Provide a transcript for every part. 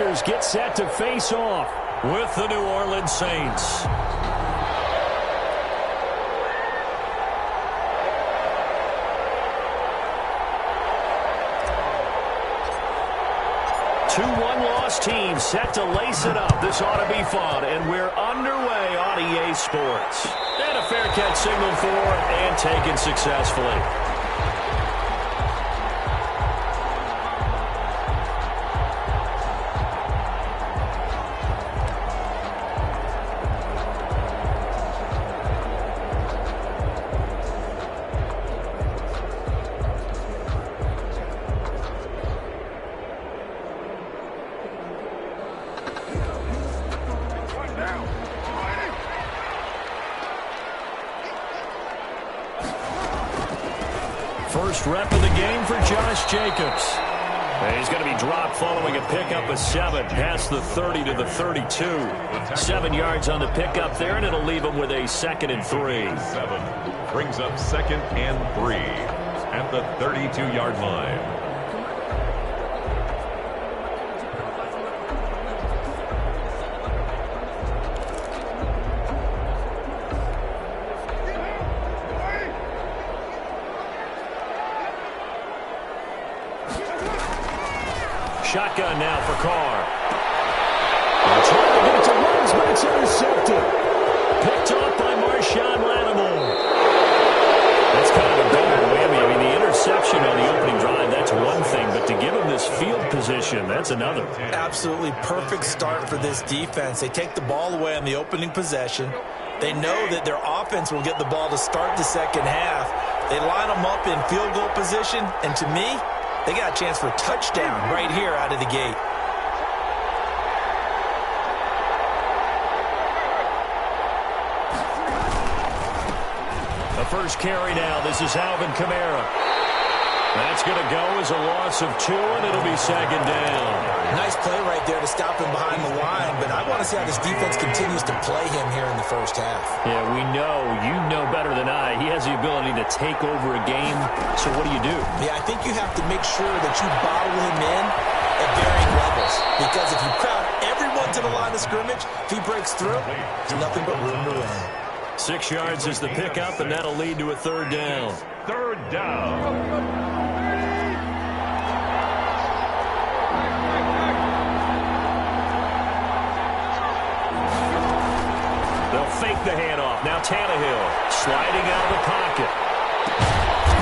Raiders get set to face off with the New Orleans Saints. Two one-loss teams set to lace it up. This ought to be fun, and we're underway on EA Sports. And a fair catch signaled for and taken successfully. First rep of the game for Josh Jacobs. He's going to be dropped following a pickup of 7 past the 30 to the 32. 7 yards on the pickup there, and it'll leave him with a 2nd and 3. 7 brings up 2nd and 3 at the 32-yard line. Shotgun now for Carr. They're trying to get it to Ruggs, but it's intercepted. Picked off by Marshawn Lattimore. That's kind of a double whammy. I mean, the interception on the opening drive, that's one thing, but to give him this field position, that's another. Absolutely perfect start for this defense. They take the ball away on the opening possession. They know that their offense will get the ball to start the second half. They line them up in field goal position, and to me, they got a chance for a touchdown right here out of the gate. The first carry now. This is Alvin Kamara. That's going to go as a loss of 2, and it'll be 2nd down. Nice play right there to stop him behind the line, but I want to see how this defense continues to play him here in the first half. Yeah, we know. You know better than I. He has the ability to take over a game, so what do you do? Yeah, I think you have to make sure that you bottle him in at varying levels, because if you crowd everyone to the line of scrimmage, if he breaks through, there's nothing but room to run. 6 yards is the pickup, and that'll lead to a 3rd down. 3rd down. Fake the handoff. Now Tannehill sliding out of the pocket.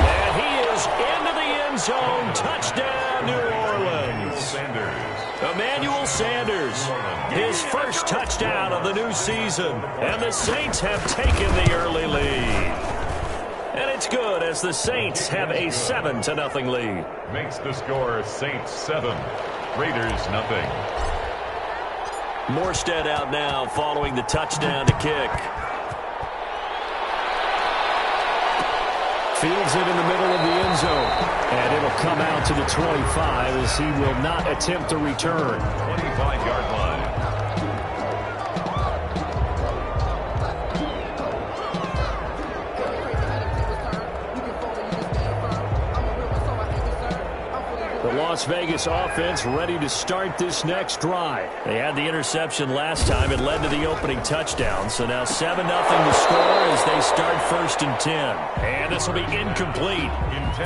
And he is into the end zone. Touchdown, New Orleans. Emmanuel Sanders, his first touchdown of the new season. And the Saints have taken the early lead. And it's good as the Saints have a 7-0 lead. Makes the score Saints 7, Raiders 0. Morstead out now following the touchdown to kick. Fields it in the middle of the end zone. And it'll come out to the 25 as he will not attempt to return. 25-yard line. The Las Vegas offense ready to start this next drive. They had the interception last time. It led to the opening touchdown. So now 7-0 to score as they start 1st and 10. And this will be incomplete.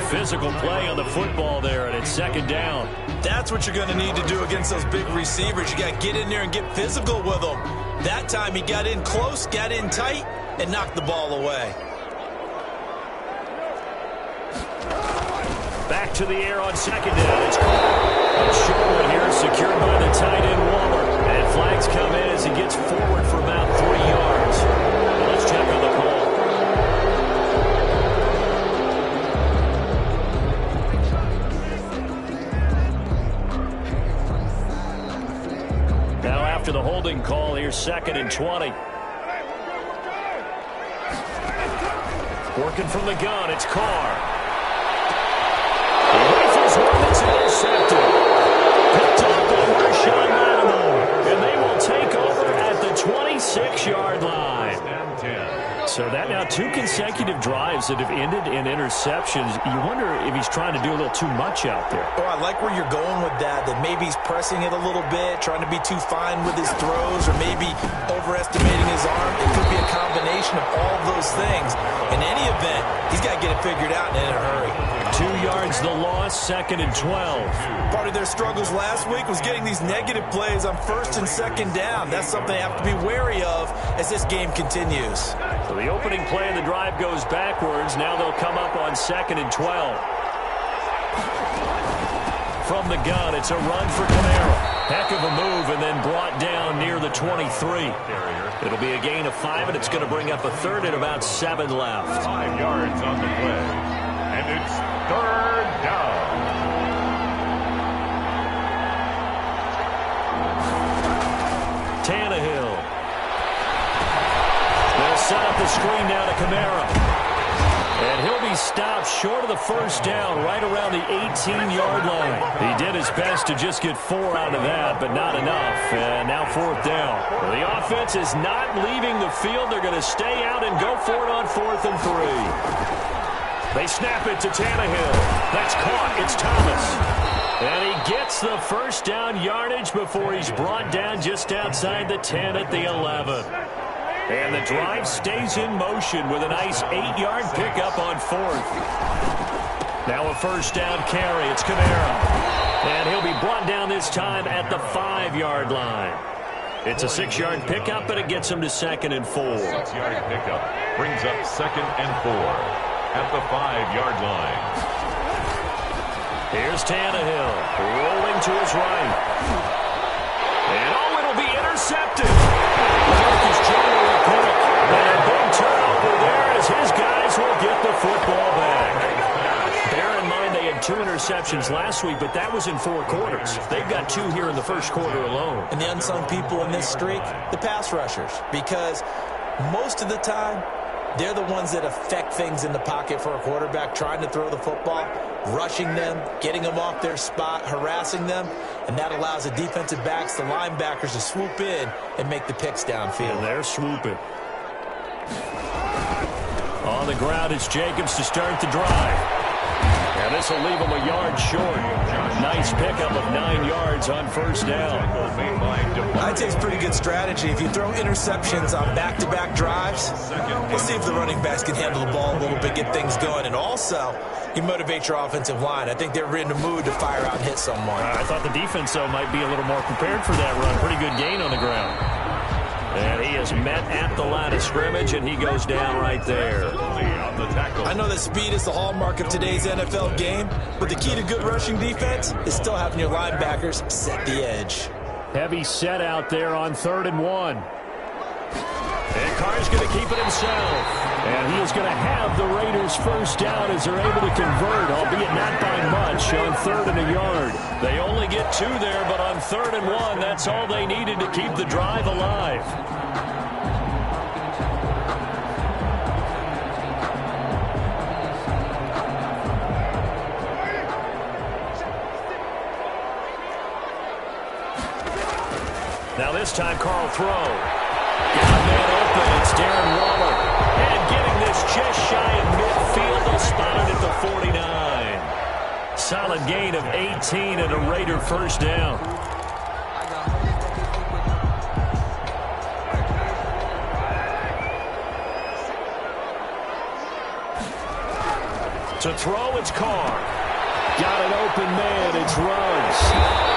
Physical play on the football there, and it's 2nd down. That's what you're going to need to do against those big receivers. You got to get in there and get physical with them. That time he got in close, got in tight, and knocked the ball away. Back to the air on 2nd down. It's caught. A short one here, secured by the tight end Waller. And flags come in as he gets forward for about 3 yards. Let's check on the call. Now after the holding call, here's 2nd and 20. Working from the gun, it's Carr. It's intercepted. Picked up by Marshawn Lattimore. And they will take over at the 26-yard line. So that now 2 consecutive drives that have ended in interceptions. You wonder if he's trying to do a little too much out there. Oh, I like where you're going with that maybe he's pressing it a little bit, trying to be too fine with his throws, or maybe overestimating his arm. It could be a combination of all of those things. In any event, he's got to get it figured out and in a hurry. 2 yards the loss, 2nd and 12. Part of their struggles last week was getting these negative plays on 1st and 2nd down. That's something they have to be wary of as this game continues. So the opening play of the drive goes backwards. Now they'll come up on 2nd and 12. From the gun, it's a run for Camara. Heck of a move, and then brought down near the 23. It'll be a gain of 5, and it's going to bring up a 3rd and about 7 left. 5 yards on the play, and it's 3rd down. Tannehill. They'll set up the screen down to Camara. And he'll be stopped short of the 1st down, right around the 18-yard line. He did his best to just get 4 out of that, but not enough. And now 4th down. Well, the offense is not leaving the field. They're going to stay out and go for it on 4th and 3. They snap it to Tannehill. That's caught. It's Thomas. And he gets the 1st down yardage before he's brought down just outside the 10 at the 11. And the drive stays in motion with a nice 8-yard pickup on 4th. Now a 1st down carry. It's Camara. And he'll be brought down this time at the 5-yard line. It's a 6-yard pickup, but it gets him to 2nd and 4. 6-yard pickup brings up 2nd and 4 at the 5-yard line. Here's Tannehill rolling to his right. And it'll be intercepted. Marcus generally quick. And a big turnover there as his guys will get the football back. Bear in mind they had 2 interceptions last week, but that was in 4 quarters. They've got 2 here in the 1st quarter alone. And the unsung people in this streak, the pass rushers, because most of the time, they're the ones that affect things in the pocket for a quarterback, trying to throw the football, rushing them, getting them off their spot, harassing them, and that allows the defensive backs, the linebackers, to swoop in and make the picks downfield. And they're swooping. On the ground, it's Jacobs to start the drive. And this will leave him a yard short. Nice pickup of 9 yards on 1st down. I'd say it's pretty good strategy. If you throw interceptions on back-to-back drives, we'll see if the running backs can handle the ball a little bit, get things going. And also, you motivate your offensive line. I think they're in the mood to fire out and hit someone. I thought the defense, though, might be a little more prepared for that run. Pretty good gain on the ground. And he is met at the line of scrimmage, and he goes down right there. I know that speed is the hallmark of today's NFL game, but the key to good rushing defense is still having your linebackers set the edge. Heavy set out there on 3rd and 1. And Carr's going to keep it himself. And he is going to have the Raiders 1st down as they're able to convert, albeit not by much, on 3rd and a yard. They only get 2 there, but on 3rd and 1, that's all they needed to keep the drive alive. Now this time, Carl throw. Got a man open. It's Darren Waller. And getting this just shy of midfield. They'll spot it at the 49. Solid gain of 18 and a Raider 1st down. To throw, it's Carr. Got an open man, it's Ruggs.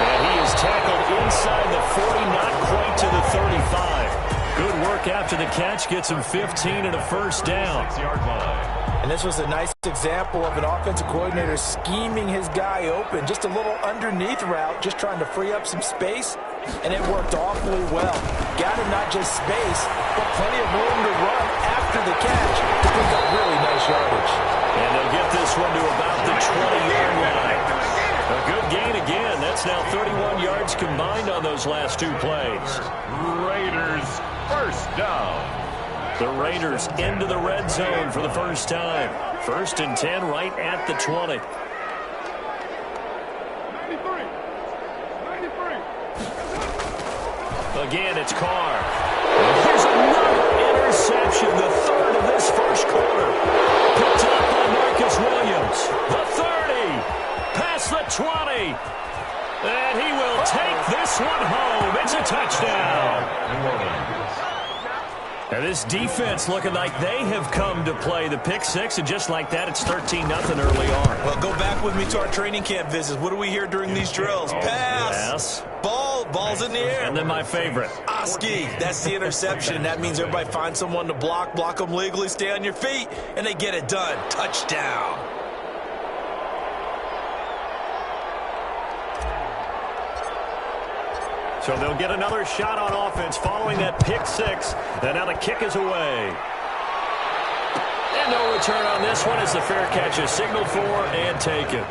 And he is tackled inside the 40, not quite to the 35. Good work after the catch, gets him 15 and a 1st down. 6-yard line. And this was a nice example of an offensive coordinator scheming his guy open. Just a little underneath route, just trying to free up some space, and it worked awfully well. Got him not just space, but plenty of room to run after the catch to pick up really nice yardage. And they'll get this one to about the 20-yard line. A good gain again. That's now 31 yards combined on those last 2 plays. Raiders 1st down. The Raiders into the red zone for the 1st time. 1st and 10 right at the 20. 93. Again, it's Carr. Here's another interception, the 3rd of this 1st quarter. Picked up by Marcus Williams. The 30. Past the 20. And he will take this one home. It's a touchdown. And this defense looking like they have come to play the pick six, and just like that, it's 13-0 early on. Well, go back with me to our training camp visits. What do we hear during these drills? Pass. Yes. Ball's in the air. And then my favorite. Oski, that's the interception. That means everybody finds someone to block them legally, stay on your feet, and they get it done. Touchdown. So they'll get another shot on offense following that pick six. And now the kick is away. And no return on this one as the fair catch is signaled for and taken.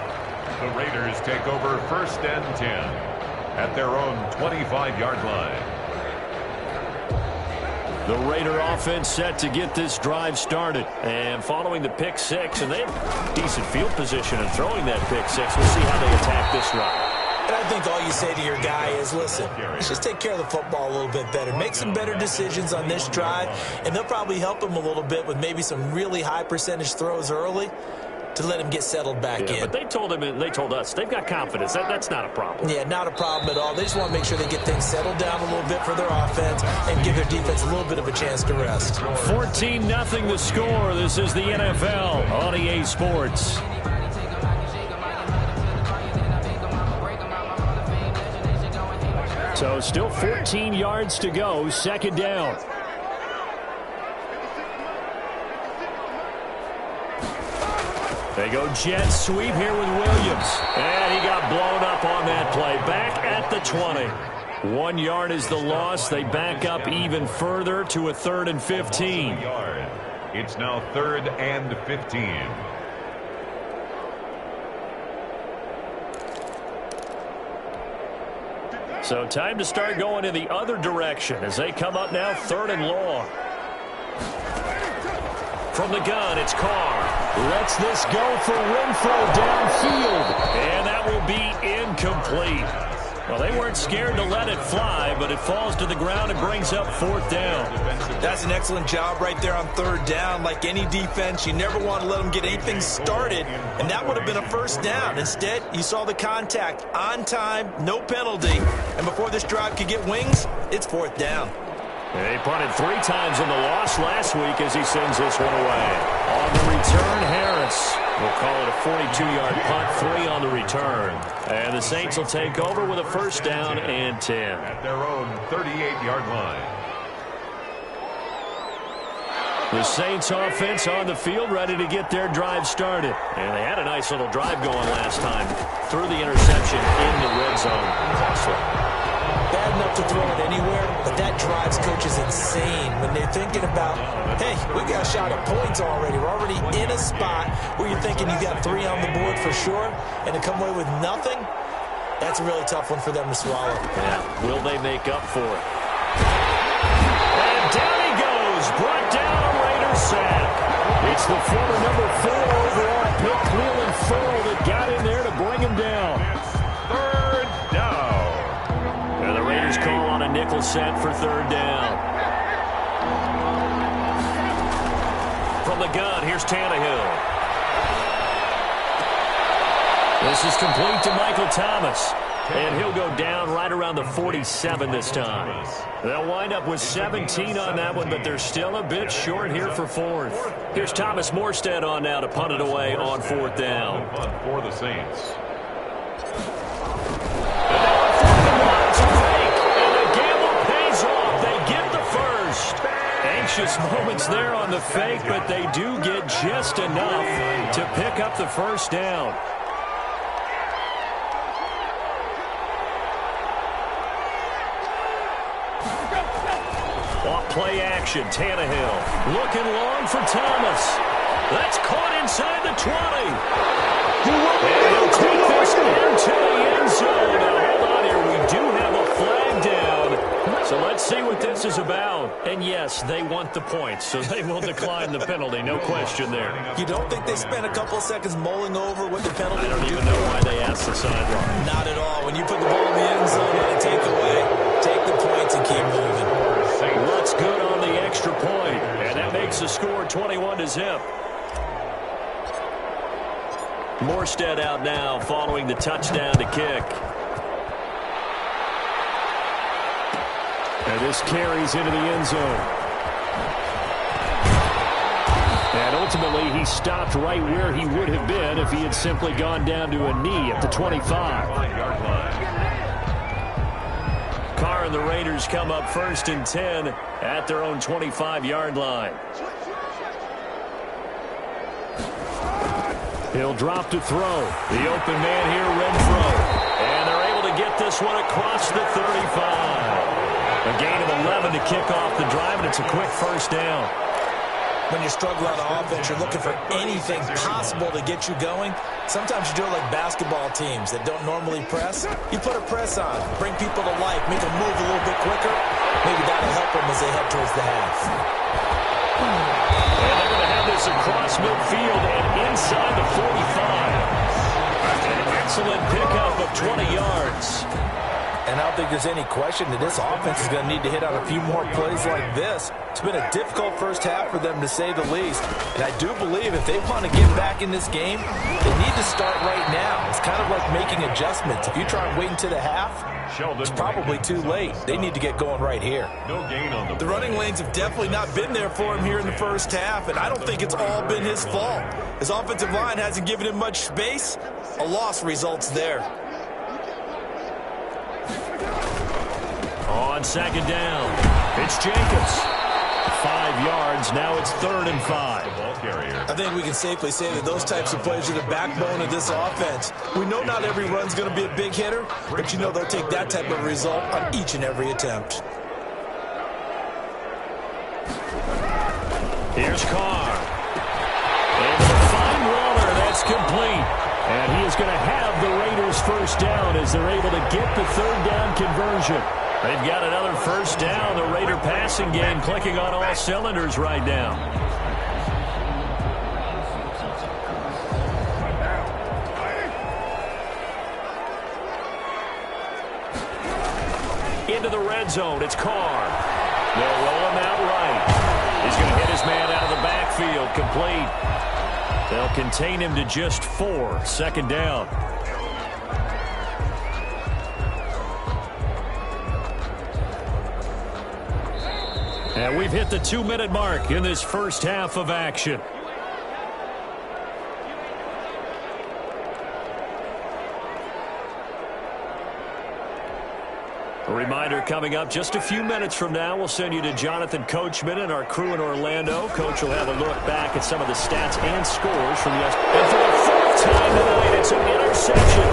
The Raiders take over 1st and 10 at their own 25-yard line. The Raider offense set to get this drive started. And following the pick six, and they have decent field position in throwing that pick six. We'll see how they attack this drive. And I think all you say to your guy is, listen, let's just take care of the football a little bit better. Make some better decisions on this drive, and they'll probably help him a little bit with maybe some really high percentage throws early to let him get settled back in. But they told us they've got confidence. That's not a problem. Yeah, not a problem at all. They just want to make sure they get things settled down a little bit for their offense and give their defense a little bit of a chance to rest. 14-0 the score. This is the NFL on EA Sports. So still 14 yards to go, 2nd down. They go jet sweep here with Williams. And he got blown up on that play. Back at the 20. 1 yard is the loss. They back up even further to a 3rd and 15. It's now 3rd and 15. So time to start going in the other direction as they come up now 3rd and long. From the gun, it's Carr. Lets this go for Renfro downfield. And that will be incomplete. Well, they weren't scared to let it fly, but it falls to the ground and brings up 4th down. That's an excellent job right there on 3rd down. Like any defense, you never want to let them get anything started, and that would have been a 1st down. Instead, you saw the contact on time, no penalty, and before this drive could get wings, it's 4th down. They punted 3 times in the loss last week as he sends this one away. On the return, Harris. We'll call it a 42-yard punt, 3 on the return. And the Saints will take over with a 1st down and 10. At their own 38-yard line. The Saints offense on the field ready to get their drive started. And they had a nice little drive going last time. Threw the interception in the red zone. Costly. Bad enough to throw it anywhere, but that drives coaches insane when they're thinking about, hey, we got a shot at points already. We're already in a spot where you're thinking you got 3 on the board for sure, and to come away with nothing, that's a really tough one for them to swallow. Yeah, will they make up for it? And down he goes, brought down a Raiders sack. It's the former number 4 overall pick, Cleveland Ferrell, that got in there to bring him down. 3rd down. And the Raiders call on a nickel set for 3rd down. From the gun, here's Tannehill. This is complete to Michael Thomas. And he'll go down right around the 47 this time. They'll wind up with 17 on that one, but they're still a bit short here for 4th. Here's Thomas Morstead on now to punt it away on 4th down. Punt for the Saints. Anxious moments there on the fake, but they do get just enough to pick up the 1st down. Off play action, Tannehill looking long for Thomas. That's caught inside the 20. And he'll take this into the end zone. Now, hold on here. We do have a flag down. So let's see what this is about. And yes, they want the points, so they will decline the penalty. No question there. You don't think they spent a couple of seconds mulling over what the penalty I don't would do? even know why they asked the sideline. Not at all. When you put the ball in the end zone and take away, take the points and keep moving. Looks good on the extra point. And that makes the score 21-0. Morstead out now following the touchdown to kick. And this carries into the end zone. And ultimately, he stopped right where he would have been if he had simply gone down to a knee at the 25. Carr and the Raiders come up 1st and 10 at their own 25-yard line. He'll drop to throw. The open man here, Renfro. And they're able to get this one across the 35. A gain of 11 to kick off the drive, and it's a quick first down. When you struggle on offense, you're looking for anything possible to get you going. Sometimes you do it like basketball teams that don't normally press. You put a press on, bring people to life, make them move a little bit quicker. Maybe that'll help them as they head towards the half. And they're going to have this across midfield and inside the 45. An excellent pickup of 20 yards. And I don't think there's any question that this offense is going to need to hit on a few more plays like this. It's been a difficult first half for them, to say the least. And I do believe if they want to get back in this game, they need to start right now. It's kind of like making adjustments. If you try and wait until the half, it's probably too late. They need to get going right here. No gain on the running lanes have definitely not been there for him here in the first half, and I don't think it's all been his fault. His offensive line hasn't given him much space. A loss results there. On second down, it's Jacobs. 5 yards, now it's 3rd and 5. I think we can safely say that those types of plays are the backbone of this offense. We know not every run's going to be a big hitter, but you know they'll take that type of result on each and every attempt. Here's Carr. And the fine Waller, that's complete. And he is going to have the Raiders first down as they're able to get the 3rd down conversion. They've got another first down. The Raider passing game clicking on all cylinders right now. Into the red zone. It's Carr. They'll roll him out right. He's going to hit his man out of the backfield. Complete. They'll contain him to just 4. 2nd down. And we've hit the 2-minute mark in this first half of action. A reminder coming up just a few minutes from now, we'll send you to Jonathan Coachman and our crew in Orlando. Coach will have a look back at some of the stats and scores from yesterday. And for the 4th time tonight, it's an interception.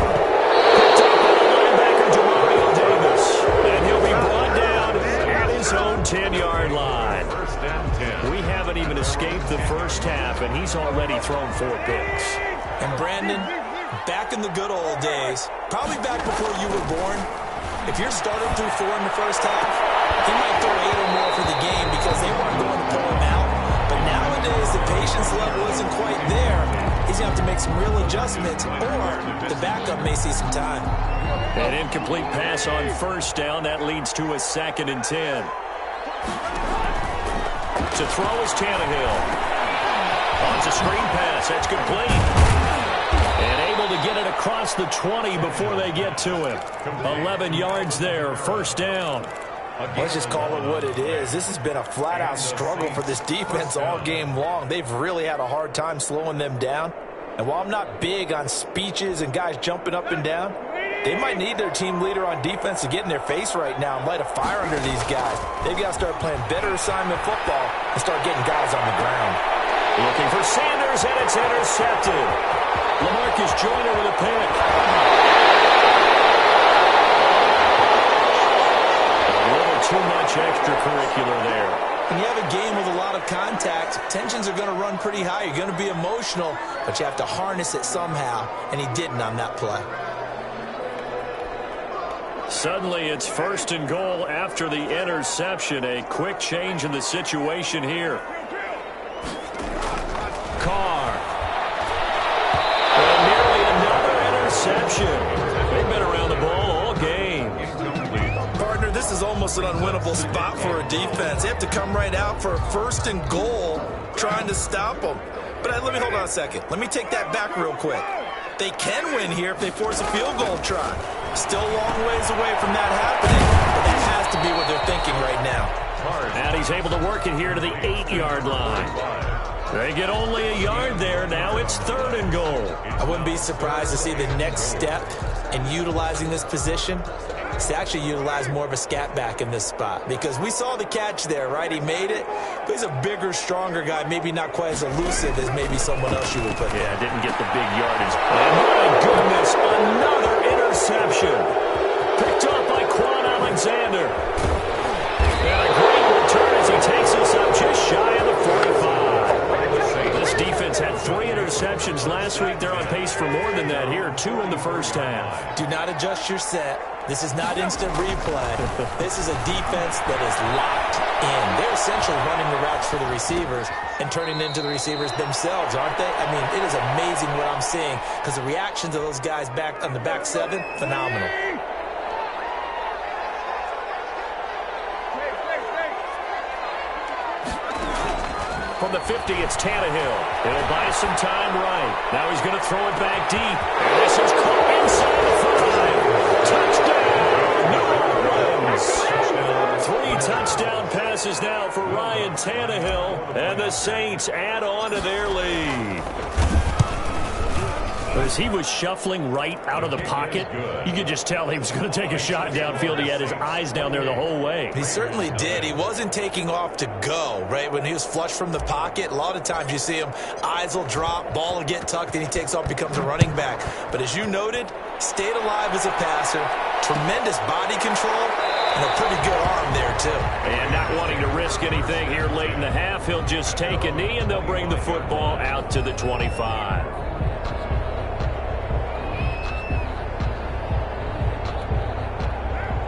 Picked up by the linebacker, Demario Davis. And he'll be brought down at his own 10-yard line. 1st and 10. We haven't even escaped the first half, and he's already thrown 4 picks. And Brandon, back in the good old days, probably back before you were born, if your starter threw 4 in the first half, he might throw 8 or more for the game because they weren't going to pull him out. But nowadays, the patience level isn't quite there. He's going to have to make some real adjustments, or the backup may see some time. An incomplete pass on first down. That leads to a 2nd and 10. To throw is Tannehill. On to screen pass. That's complete. And able to get it across the 20 before they get to him. 11 yards there. First down. Let's just call it what it is. This has been a flat-out struggle for this defense all game long. They've really had a hard time slowing them down. And while I'm not big on speeches and guys jumping up and down, they might need their team leader on defense to get in their face right now and light a fire under these guys. They've got to start playing better assignment football and start getting guys on the ground. Looking for Sanders, and it's intercepted. LaMarcus Joyner with a pick. A little too much extracurricular there. When you have a game with a lot of contact, tensions are going to run pretty high. You're going to be emotional, but you have to harness it somehow, and he didn't on that play. Suddenly, it's 1st and goal after the interception. A quick change in the situation here. Carr. And nearly another interception. They've been around the ball all game. Partner, this is almost an unwinnable spot for a defense. They have to come right out for a 1st and goal trying to stop them. But let me hold on a second. Let me take that back real quick. They can win here if they force a field goal try. Still a long ways away from that happening, but that has to be what they're thinking right now. And he's able to work it here to the 8-yard line. They get only a yard there. Now it's 3rd and goal. I wouldn't be surprised to see the next step in utilizing this position is to actually utilize more of a scat back in this spot, because we saw the catch there, right? He made it, but he's a bigger, stronger guy, maybe not quite as elusive as maybe someone else you would put there. Yeah, didn't get the big yardage. And my goodness, another interception. Picked up by Quan Alexander. And a great return as he takes us up just shy of the 45. This defense had 3 interceptions last week. They're on pace for more than that here, 2 in the first half. Do not adjust your set. This is not instant replay. This is a defense that is locked in. They're essentially running the routes for the receivers and turning into the receivers themselves, aren't they? I mean, it is amazing what I'm seeing, because the reactions of those guys back on the back 7, phenomenal. From the 50, it's Tannehill. He'll buy some time right. Now he's going to throw it back deep. And this is caught inside the 5. Touchdown, New Orleans. 3 touchdown passes now for Ryan Tannehill. And the Saints add on to their lead. As he was shuffling right out of the pocket, you could just tell he was going to take a shot downfield. He had his eyes down there the whole way. He certainly did. He wasn't taking off to go, right? When he was flush from the pocket, a lot of times you see him, eyes will drop, ball will get tucked, and he takes off, becomes a running back. But as you noted, stayed alive as a passer, tremendous body control, and a pretty good arm there, too. And not wanting to risk anything here late in the half, he'll just take a knee, and they'll bring the football out to the 25.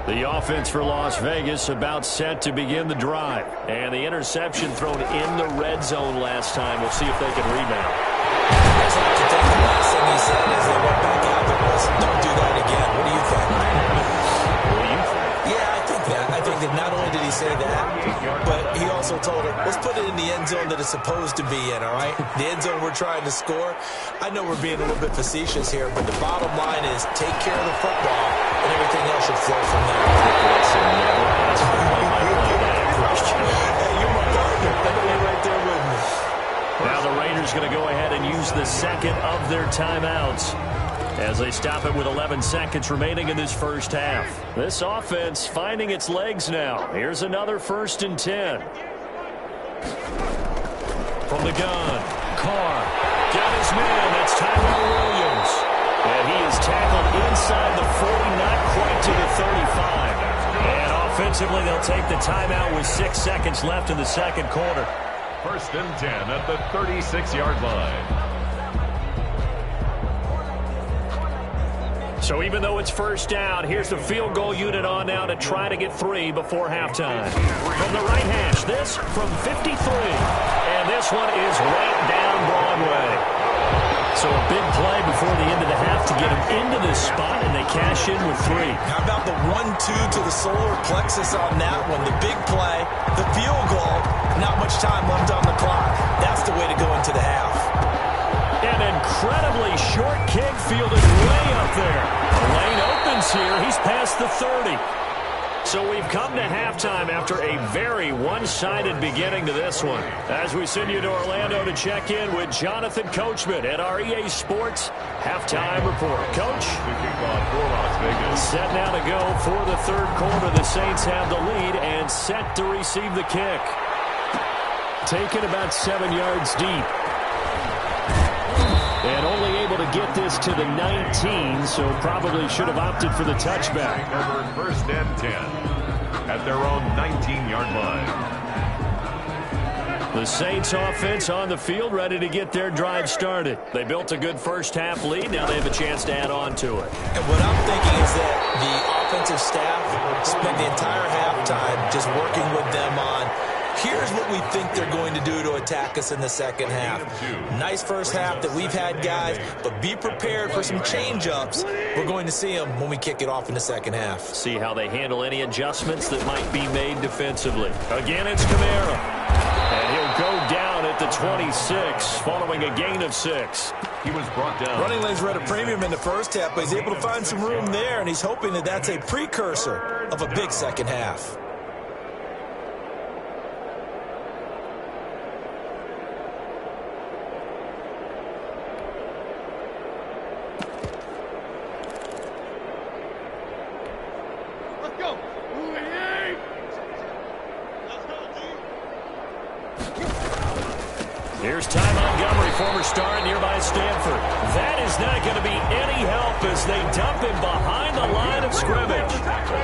The offense for Las Vegas about set to begin the drive. And the interception thrown in the red zone last time. We'll see if they can rebound. I guess I have to think the last thing he said as they went back out there was, don't do that again. What do you think? What do you think? Yeah, I think that. I think that not only did he say that, but he also told him, let's put it in the end zone that it's supposed to be in, all right? The end zone we're trying to score. I know we're being a little bit facetious here, but the bottom line is take care of the football, and everything else should flow from there. Hey, you're my partner. You're right there with me. Now the Raiders going to go ahead and use the second of their timeouts as they stop it with 11 seconds remaining in this first half. This offense finding its legs now. Here's another 1st and 10. From the gun, Carr. Got his man. That's Tyrell Williams. And he is tackled inside the 40, not quite to the 35. And offensively, they'll take the timeout with 6 seconds left in the second quarter. 1st and 10 at the 36-yard line. So even though it's 1st down, here's the field goal unit on now to try to get 3 before halftime. From the right hash, this from 53. And this one is right down Broadway. So a big play before the end of the half to get him into this spot, and they cash in with 3. How about the 1-2 to the solar plexus on that one? The big play, the field goal, not much time left on the clock. That's the way to go into the half. An incredibly short kick fielded way up there. The lane opens here. He's past the 30. So we've come to halftime after a very one-sided beginning to this one. As we send you to Orlando to check in with Jonathan Coachman at our EA Sports Halftime Report. Coach? Set now to go for the 3rd quarter. The Saints have the lead and set to receive the kick. Taken about 7 yards deep. And only able to get this to the 19, so probably should have opted for the touchback. Over 1st and 10 at their own 19-yard line. The Saints offense on the field, ready to get their drive started. They built a good first half lead. Now they have a chance to add on to it. And what I'm thinking is that the offensive staff spent the entire halftime just working with them on, here's what we think they're going to do to attack us in the second half. Nice first half that we've had, guys, but be prepared for some change-ups. We're going to see them when we kick it off in the second half. See how they handle any adjustments that might be made defensively. Again, it's Kamara. And he'll go down at at the 26 following a gain of 6. He was brought down. Running lanes were at a premium in the first half, but he's able to find some room there, and he's hoping that that's a precursor of a big second half. Here's Ty Montgomery, former star at nearby Stanford. That is not going to be any help as they dump him behind the line of scrimmage.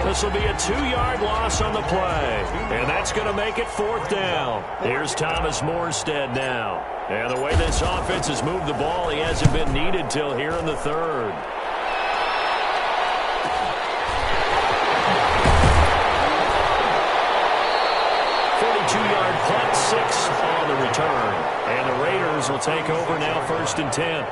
This will be a 2-yard loss on the play, and that's going to make it 4th down. Here's Thomas Morstead now. And the way this offense has moved the ball, he hasn't been needed till here in the 3rd. Punt 6 on the return. And the Raiders will take over now 1st and 10.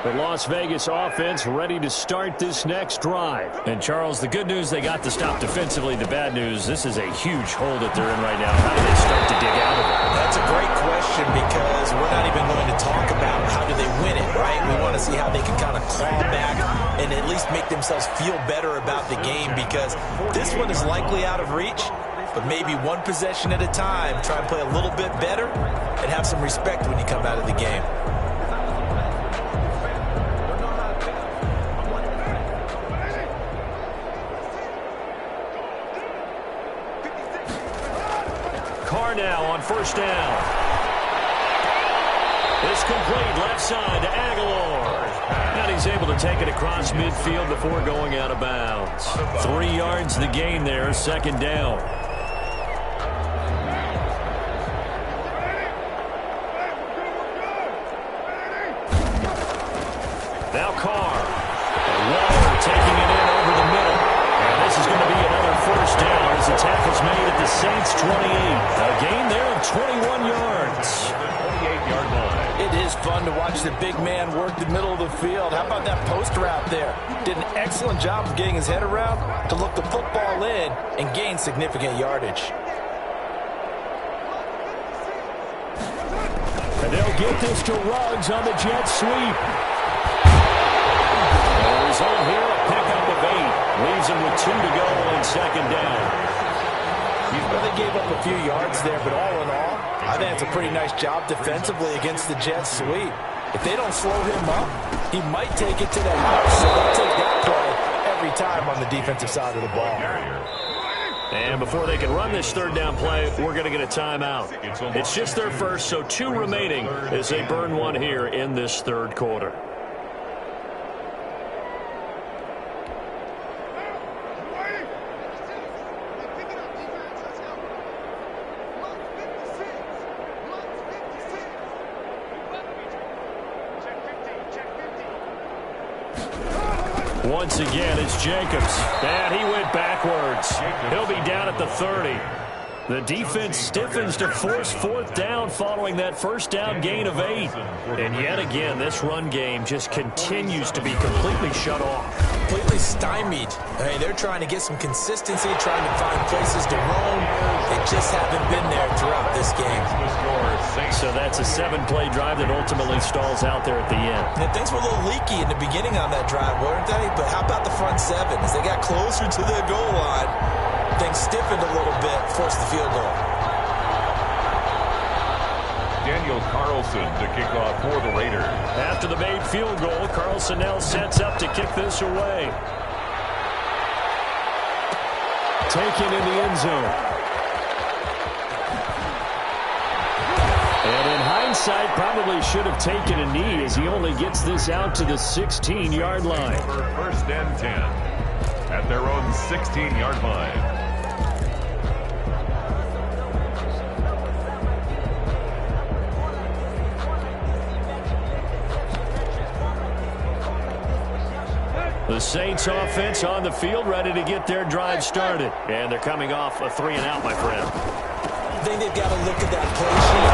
The Las Vegas offense ready to start this next drive. And, Charles, the good news, they got to stop defensively. The bad news, this is a huge hole that they're in right now. How do they start to dig out of it? That's a great question because we're not even going to talk about how do they win it, right? We want to see how they can kind of claw back and at least make themselves feel better about the game because this one is likely out of reach, but maybe one possession at a time, try and play a little bit better and have some respect when you come out of the game. Carr now on 1st down. It's complete left side to Aguilar. And he's able to take it across midfield before going out of bounds. 3 yards the gain there, 2nd down. Now Carr. Waller taking it in over the middle. And this is going to be another 1st down as the tackle's made at the Saints 28. A gain there of 21 yards. 28-yard line. It is fun to watch the big man work the middle of the field. How about that post route there? Did an excellent job of getting his head around to look the football in and gain significant yardage. And they'll get this to Ruggs on the jet sweep. The result here, a pickup of 8. Leaves him with 2 to go on 2nd down. Well, they gave up a few yards there, but all in all, I think it's a pretty nice job defensively against the jet sweep. If they don't slow him up, he might take it to the house. So they'll take that play every time on the defensive side of the ball. And before they can run this 3rd down play, we're going to get a timeout. It's just their first, so 2 remaining as they burn 1 here in this 3rd quarter. Once again, it's Jacobs. And he went backwards. He'll be down at the 30. The defense stiffens to force 4th down following that 1st down gain of 8. And yet again, this run game just continues to be completely shut off. Completely stymied. Hey, they're trying to get some consistency, trying to find places to roam. They just haven't been there throughout this game. So that's a 7-play drive that ultimately stalls out there at the end. And things were a little leaky in the beginning on that drive, weren't they? But how about the front 7? As they got closer to their goal line, things stiffened a little bit, forced the field goal. Daniel Carlson to kick off for the Raiders. After the made field goal, Carlson now sets up to kick this away. Taken in the end zone. And in hindsight, probably should have taken a knee as he only gets this out to the 16-yard line. For 1st and 10 at their own 16-yard line. The Saints offense on the field, ready to get their drive started. And they're coming off a 3-and-out, my friend. I think they've got to look at that play sheet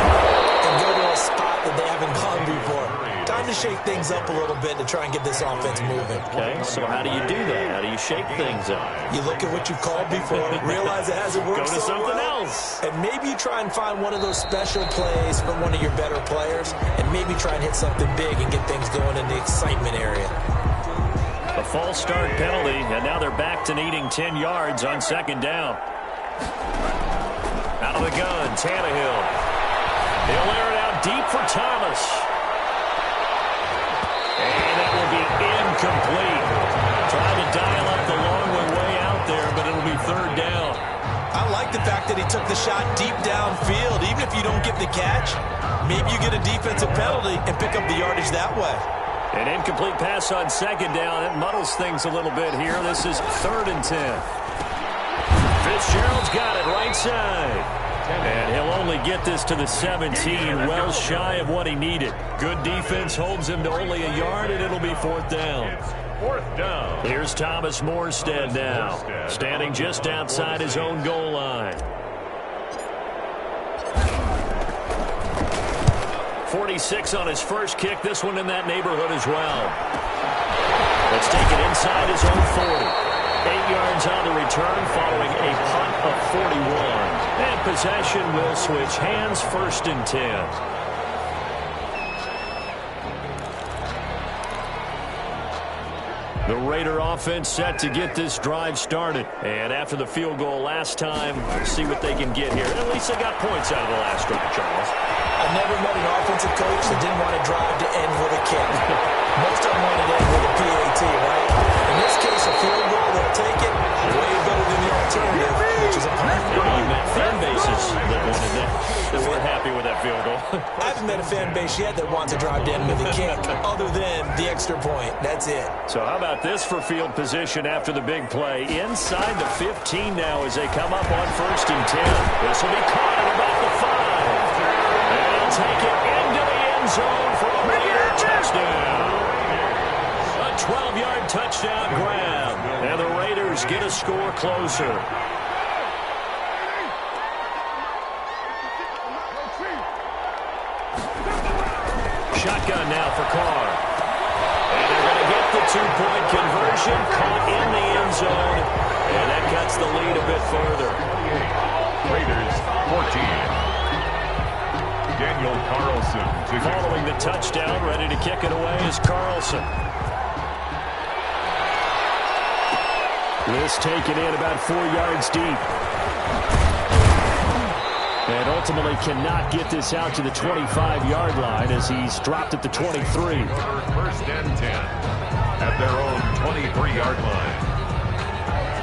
and go to a spot that they haven't gone before. Time to shake things up a little bit to try and get this offense moving. Okay, so how do you do that? How do you shake things up? You look at what you called before, realize it hasn't worked Go to so something well, else. and maybe you try and find one of those special plays from one of your better players, and maybe try and hit something big and get things going in the excitement area. A false start penalty, and now they're back to needing 10 yards on second down. Out of the gun, Tannehill. He'll air it out deep for Thomas. And that will be incomplete. Trying to dial up the long way out there, but it'll be third down. I like the fact that he took the shot deep downfield. Even if you don't get the catch, maybe you get a defensive penalty and pick up the yardage that way. An incomplete pass on second down. It muddles things a little bit here. This is 3rd and 10. Fitzgerald's got it right side. And he'll only get this to the 17, well shy of what he needed. Good defense holds him to only a yard, and it'll be 4th down. 4th down. Here's Thomas Morstead now, standing just outside his own goal line. 46 on his first kick. This one in that neighborhood as well. Let's take it inside his own 40. 8 yards on the return following a punt of 41. And possession will switch hands, 1st and 10. The Raider offense set to get this drive started. And after the field goal last time, we'll see what they can get here. At least they got points out of the last drive, Charles. I've never met an offensive coach that didn't want to drive to end with a kick. Most of them want to end with a PAT, right? In this case, a field goal, they'll take it. Way better than the alternative, which is a punt. You've met fan bases that wanted that. That weren't happy with that field goal. I haven't met a fan base yet that wants to drive to end with a kick, other than the extra point. That's it. So how about this for field position after the big play? Inside the 15 now as they come up on 1st and 10. This will be caught at about the 5. And he'll take it into the end zone for a Raider touchdown. A 12-yard touchdown grab. And the Raiders get a score closer. Shotgun now for Carr. And they're going to get the 2-point conversion, caught in the end zone. And that cuts the lead a bit further. Raiders 14. Daniel Carlson. Following the touchdown, ready to kick it away is Carlson. This taken in about 4 yards deep. And ultimately cannot get this out to the 25-yard line as he's dropped at the 23. 1st and 10 at their own 23-yard line.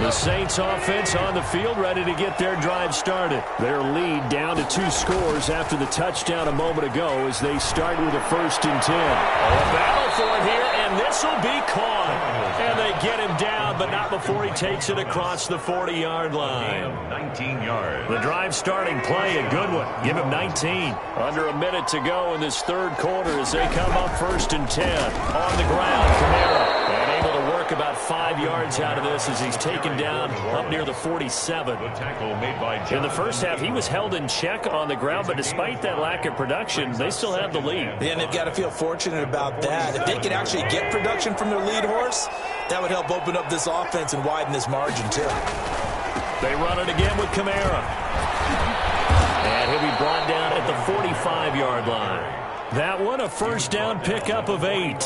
The Saints offense on the field ready to get their drive started. Their lead down to 2 scores after the touchdown a moment ago as they start with a 1st and 10. A battle for it here, and this will be caught. And they get him down, but not before he takes it across the 40-yard line. 19 yards. The drive starting play, a good one. Give him 19. Under a minute to go in this 3rd quarter as they come up 1st and 10. On the ground, Kamara. And able to work about 5 yards out of this as he's taken down up near the 47. The tackle made by John. In the first half, he was held in check on the ground, but despite that lack of production, they still have the lead. And they've got to feel fortunate about that. If they could actually get production from their lead horse, that would help open up this offense and widen this margin, too. They run it again with Kamara. And he'll be brought down at the 45-yard line. That one, a 1st down pickup of 8.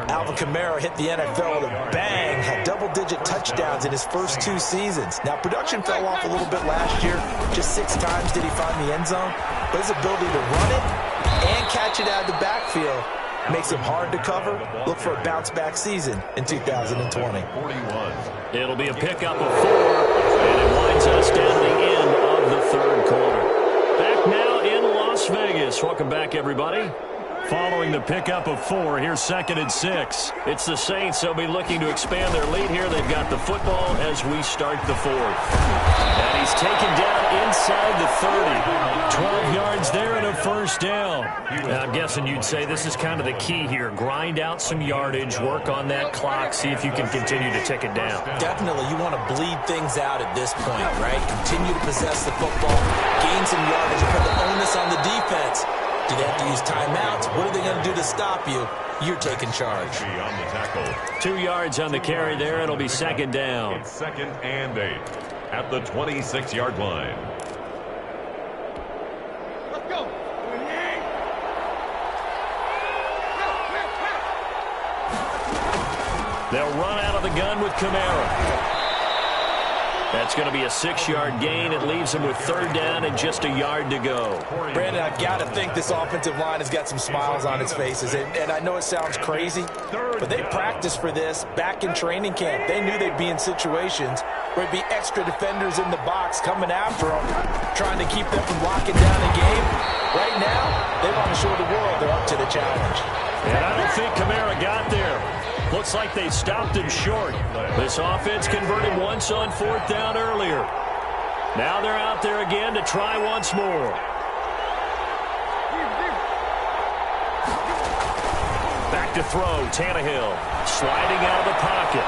Alvin Kamara hit the NFL with a bang, had double-digit touchdowns in his first 2 seasons. Now, production fell off a little bit last year. Just 6 times did he find the end zone. But his ability to run it and catch it out of the backfield makes him hard to cover. Look for a bounce-back season in 2020. 41. It'll be a pickup of 4, and it winds us down the end of the 3rd quarter. Back now in Las Vegas. Welcome back, everybody. Following the pickup of 4, here's 2nd and 6. It's the Saints. They'll be looking to expand their lead here. They've got the football as we start the 4th. And he's taken down inside the 30. 12 yards there and a 1st down. Now, I'm guessing you'd say this is kind of the key here. Grind out some yardage, work on that clock, see if you can continue to tick it down. Definitely, you want to bleed things out at this point, right? Continue to possess the football, gain some yardage, and put the onus on the defense. Do they have to use timeouts? What are they going to do to stop you? you're taking charge. On the tackle. 2 yards on the carry there. It'll be second down. It's 2nd and 8 at the 26-yard line. Let's go. They'll run out of the gun with Kamara. That's going to be a 6-yard gain. It leaves them with 3rd down and just a yard to go. Brandon, I've got to think this offensive line has got some smiles on its faces. And I know it sounds crazy, but they practiced for this back in training camp. They knew they'd be in situations where there'd be extra defenders in the box coming after them, trying to keep them from locking down a game. Right now, they want to show the world they're up to the challenge. And I don't think Kamara got there. Looks like they stopped him short. This offense converted once on 4th down earlier. Now they're out there again to try once more. Back to throw, Tannehill. Sliding out of the pocket.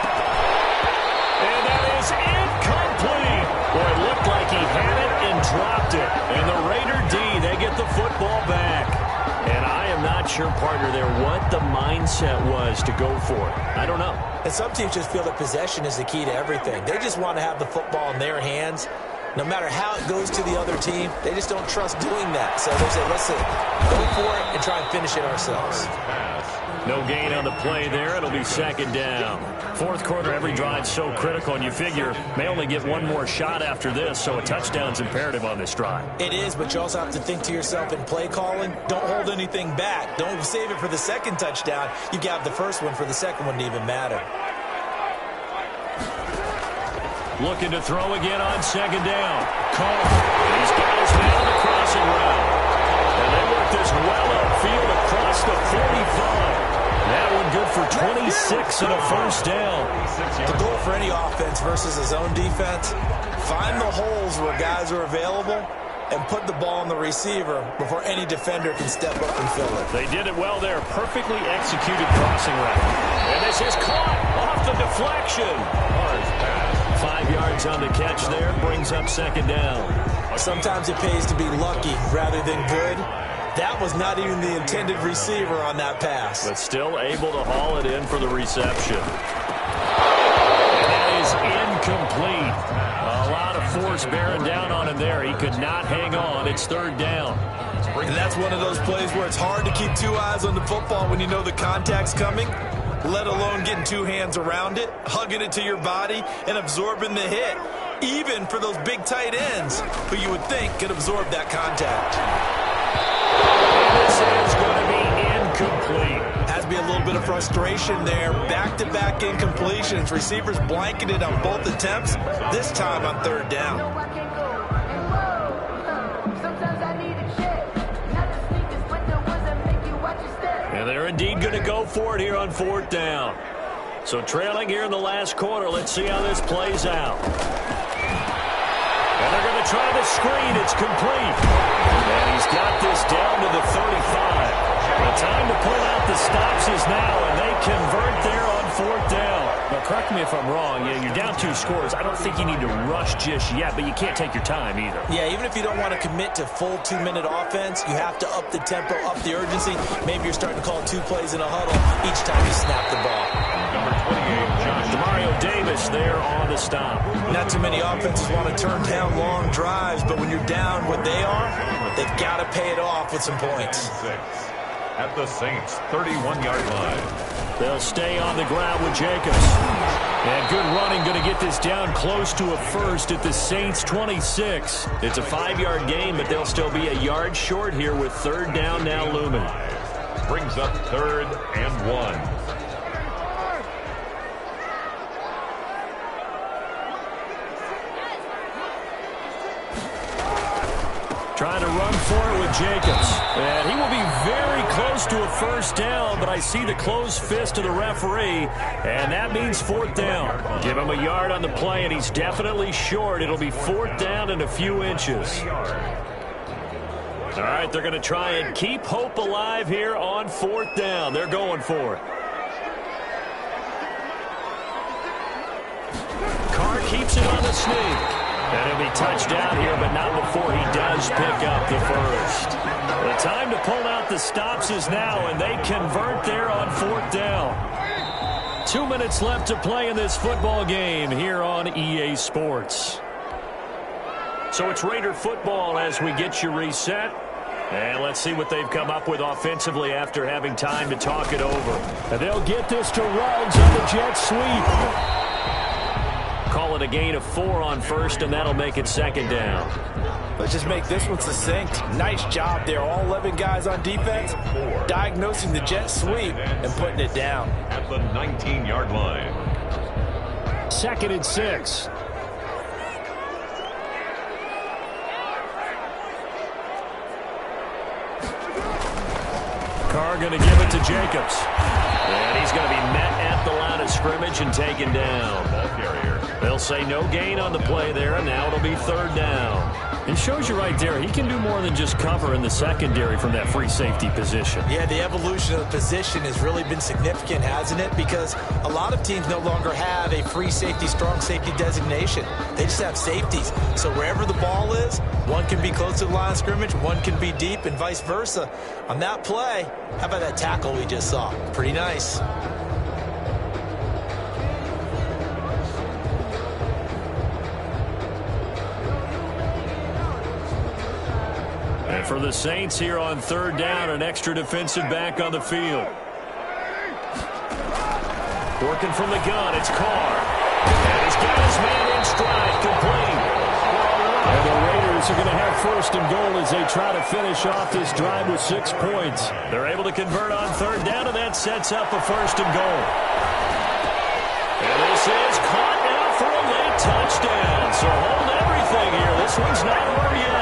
And that is incomplete. Boy, it looked like he had it and dropped it. And the Raider D, they get the football back. And I am not sure, partner, there what the mindset was to go for it. I don't know. And some teams just feel that possession is the key to everything. They just want to have the football in their hands. No matter how it goes to the other team, they just don't trust doing that. So they say, listen, go for it and try and finish it ourselves. No gain on the play there. It'll be 2nd down. 4th quarter, every drive's so critical, and you figure may only get one more shot after this, so a touchdown's imperative on this drive. It is, but you also have to think to yourself in play calling, don't hold anything back. Don't save it for the second touchdown. You got the first one for the second one to even matter. Looking to throw again on 2nd down. Carr. He's got his man on the crossing route. And they work this well upfield across the 45. That one good for 26 and a 1st down. The goal for any offense versus a zone defense, find the holes where guys are available and put the ball on the receiver before any defender can step up and fill it. They did it well there. Perfectly executed crossing route. And this is caught off the deflection. 5 yards on the catch there. Brings up 2nd down. Sometimes it pays to be lucky rather than good. That was not even the intended receiver on that pass. But still able to haul it in for the reception. And that is incomplete. A lot of force bearing down on him there. He could not hang on. It's 3rd down. And that's one of those plays where it's hard to keep 2 eyes on the football when you know the contact's coming, let alone getting 2 hands around it, hugging it to your body, and absorbing the hit. Even for those big tight ends who you would think could absorb that contact. This is going to be incomplete. Has to be a little bit of frustration there. Back-to-back incompletions. Receivers blanketed on both attempts, this time on 3rd down. And they're indeed going to go for it here on 4th down. So trailing here in the last quarter. Let's see how this plays out. And they're going to try the screen. It's complete. And he's got this down to the 35. The time to pull out the stops is now, and they convert there on 4th down. Now, correct me if I'm wrong. Yeah, you're down 2 scores. I don't think you need to rush just yet, but you can't take your time either. Yeah, even if you don't want to commit to full 2-minute offense, you have to up the tempo, up the urgency. Maybe you're starting to call 2 plays in a huddle each time you snap the ball. Number 28, Josh. Mario Davis there on the stop. Not too many offenses want to turn down long drives, but when you're down what they are, they've got to pay it off with some points. At the Saints' 31-yard line. They'll stay on the ground with Jacobs. And good running, going to get this down close to a 1st at the Saints' 26. It's a 5-yard gain, but they'll still be a yard short here with 3rd down now looming. Brings up 3rd and 1. Trying to run for it with Jacobs. And he will be very close to a 1st down, but I see the closed fist of the referee, and that means 4th down. Give him a yard on the play, and he's definitely short. It'll be 4th down and a few inches. All right, they're going to try and keep hope alive here on 4th down. They're going for it. Carr keeps it on the sneak. And he'll be touched down here, but not before he does pick up the 1st. The time to pull out the stops is now, and they convert there on 4th down. 2 minutes left to play in this football game here on EA Sports. So it's Raider football as we get you reset. And let's see what they've come up with offensively after having time to talk it over. And they'll get this to Ruggs on the jet sweep. Call it a gain of 4 on 1st, and that'll make it 2nd down. Let's just make this one succinct. Nice job there. All 11 guys on defense diagnosing the jet sweep and putting it down. At the 19-yard line. 2nd and 6. Carr going to give it to Jacobs. And he's going to be met at the line of scrimmage and taken down. Ball carrier. They'll say no gain on the play there, and now it'll be 3rd down. It shows you right there, he can do more than just cover in the secondary from that free safety position. Yeah, the evolution of the position has really been significant, hasn't it? Because a lot of teams no longer have a free safety, strong safety designation. They just have safeties. So wherever the ball is, one can be close to the line of scrimmage, one can be deep, and vice versa. On that play, how about that tackle we just saw? Pretty nice. And for the Saints here on 3rd down, an extra defensive back on the field. Working from the gun, it's Carr. And he's got his man in stride, complete. And the Raiders are going to have 1st and goal as they try to finish off this drive with 6 points. They're able to convert on 3rd down, and that sets up a 1st and goal. And this is caught now for a late touchdown. So hold everything here. This one's not over yet.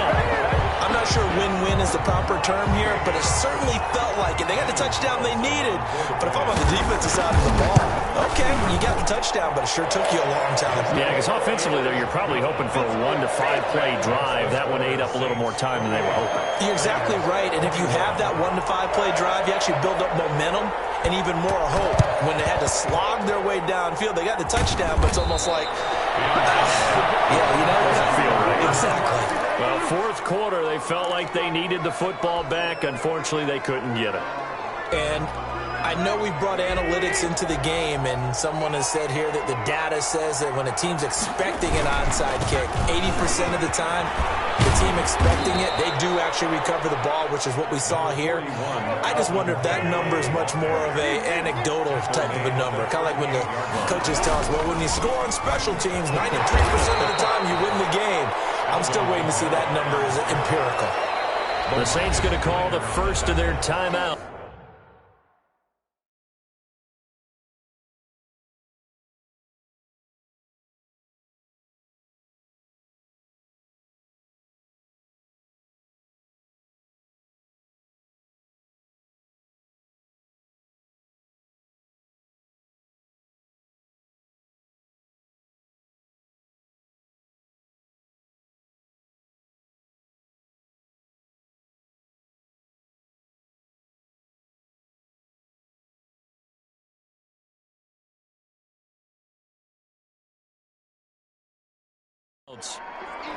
I'm not sure win-win is the proper term here, but it certainly felt like it. They got the touchdown they needed. But if I'm on the defensive side of the ball, okay, you got the touchdown, but it sure took you a long time. Yeah, because offensively there, you're probably hoping for a 1 to 5 play drive. That one ate up a little more time than they were hoping. You're exactly right, and if you have that 1 to 5 play drive, you actually build up momentum and even more hope. When they had to slog their way downfield, they got the touchdown, but it's almost like, yeah, you know, doesn't feel right. Exactly. Well, 4th quarter, they felt like they needed the football back. Unfortunately, they couldn't get it. And I know we brought analytics into the game, and someone has said here that the data says that when a team's expecting an onside kick, 80% of the time, the team expecting it, they do actually recover the ball, which is what we saw here. I just wonder if that number is much more of a anecdotal type of a number. Kind of like when the coaches tell us, well, when you score on special teams, 93% of the time you win the game. I'm still waiting to see that number is empirical. The Saints going to call the first of their timeout.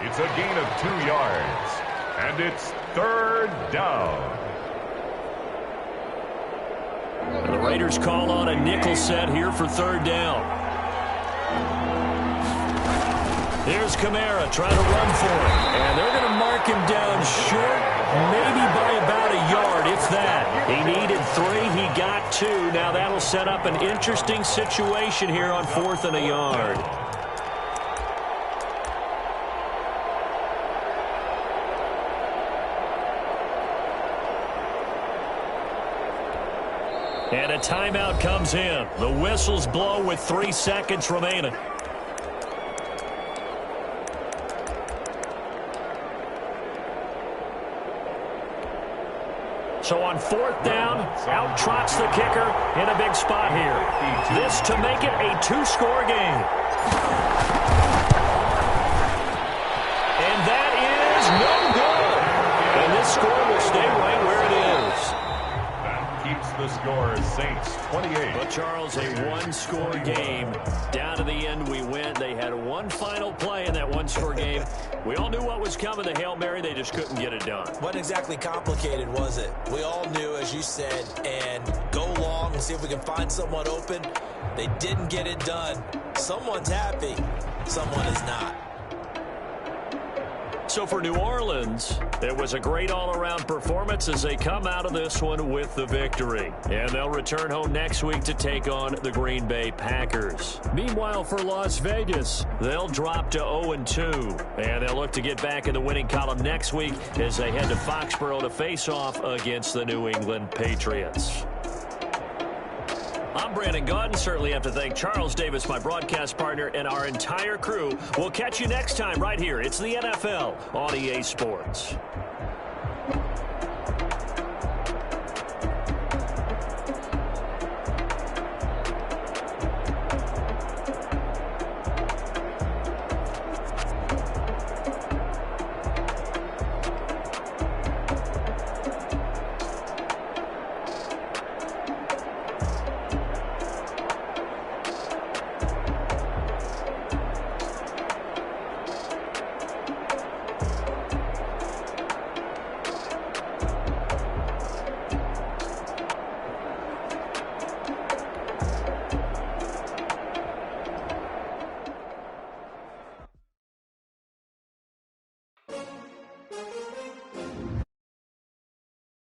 It's a gain of 2 yards, and it's 3rd down. The Raiders call on a nickel set here for 3rd down. Here's Kamara trying to run for it, and they're going to mark him down short, maybe by about a yard, if that. He needed 3, he got 2. Now that'll set up an interesting situation here on 4th and a yard. And a timeout comes in. The whistles blow with 3 seconds remaining. So on 4th down, out trots the kicker in a big spot here. This to make it a 2-score game. And that is no good. And this score will stay right where it is. Keeps the score Saints 28. But Charles, a 1-score game. Down to the end we went. They had one final play in that 1-score game. We all knew what was coming, the Hail Mary. They just couldn't get it done. Wasn't exactly complicated, was it? We all knew, as you said, and go long and see if we can find someone open. They didn't get it done. Someone's happy. Someone is not. So for New Orleans, it was a great all-around performance as they come out of this one with the victory. And they'll return home next week to take on the Green Bay Packers. Meanwhile, for Las Vegas, they'll drop to 0-2. And they'll look to get back in the winning column next week as they head to Foxborough to face off against the New England Patriots. I'm Brandon Gaudin. Certainly have to thank Charles Davis, my broadcast partner, and our entire crew. We'll catch you next time right here. It's the NFL on EA Sports.